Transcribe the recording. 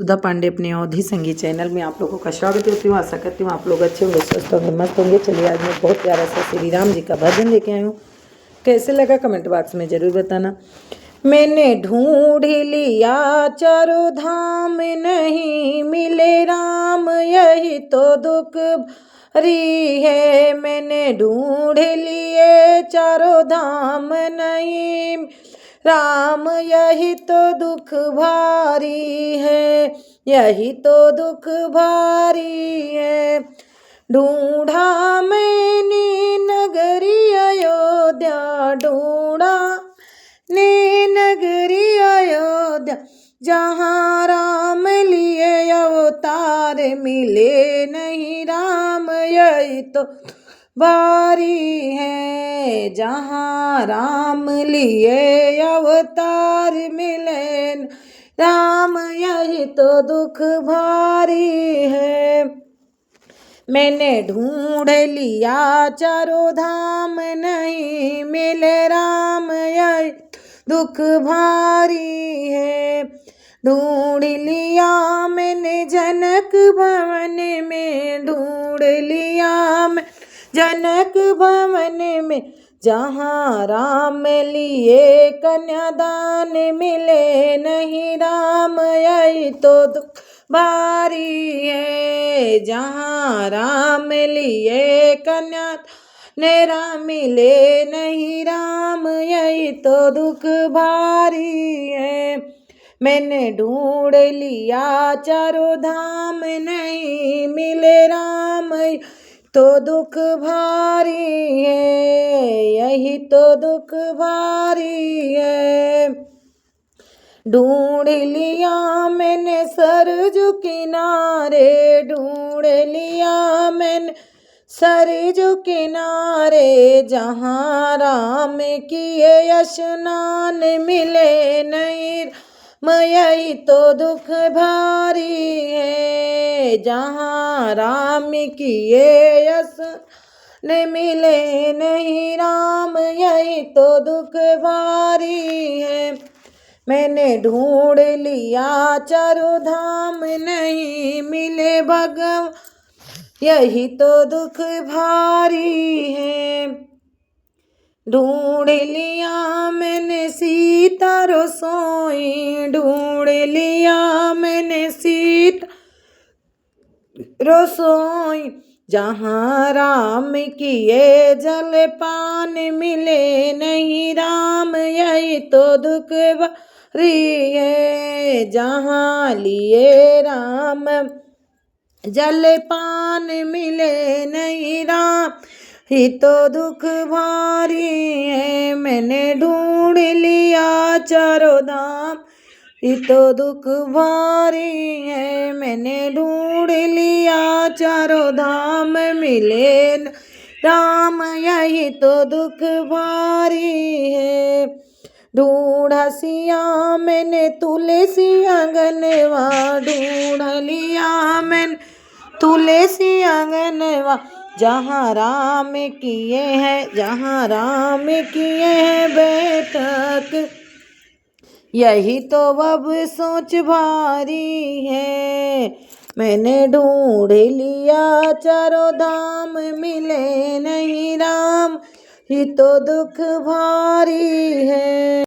सुधा पांडे अपने अवधी संगीत चैनल में आप लोगों का स्वागत करती हूँ। आशा करती हूँ आप लोग अच्छे होंगे, स्वस्थ होंगे, मस्त होंगे। चलिए आज मैं बहुत प्यारा सा श्री राम जी का भजन लेके आई हूँ। कैसे लगा कमेंट बॉक्स में ज़रूर बताना। मैंने ढूंढ लिया चारों धाम, नहीं मिले राम यही तो दुख भरी है। मैंने ढूंढ लिए चारों धाम, नहीं राम यही तो दुख भारी है, यही तो दुख भारी है। ढूंढा मैंने नगरी अयोध्या, ढूंढा ने नगरी अयोध्या, जहाँ राम लिए अवतार मिले नहीं राम यही तो बारी है। जहाँ राम लिए अवतार मिले राम यही तो दुख भारी है। मैंने ढूंढ लिया चारों धाम, नहीं मिले राम यही दुख भारी है। ढूंढ लिया मैंने जनक भवन में, ढूंढ लिया मैं जनक भवन में, जहाँ राम लिए कन्यादान मिले नहीं राम यही तो दुख भारी है। जहाँ राम लिए कन्या राम मिले नहीं राम यही तो दुख भारी है। मैंने ढूंढ लिया चारों धाम, नहीं मिले राम तो दुख भारी है, यही तो दुख भारी है। ढूंढ लिया मैंने सरजू किनारे, ढूंढ लिया मैंने सरजू किनारे, जहाँ राम किए स्नान मिले नहीं यही तो दुख भारी है। जहाँ राम किए स्नान मिले नहीं राम यही तो दुख भारी है। मैंने ढूंढ लिया चारों धाम, नहीं मिले भगवान यही तो दुख भारी है। ढूंढ लिया मैंने सीता रसोई, ढूंढ लिया मैंने सीता रसोई, जहाँ राम किए जलपान मिले नहीं राम यही तो दुख भारी है। जहाँ लिए राम जलपान मिले नहीं राम ही तो दुख भारी है। मैंने ढूंढ लिया चारों धाम ही तो दुख भारी है। मैंने ढूंढ लिया चारों धाम मिले राम यही तो दुख भारी है। ढूंढा सिया मैंने तुलसी आंगनवा, ढूंढ लिया मैंने तुलसी आंगनवा, जहाँ राम किए हैं, जहाँ राम किए हैं बैठक यही तो अब सोच भारी है। मैंने ढूंढ लिया चारों धाम मिले नहीं राम ही तो दुख भारी है।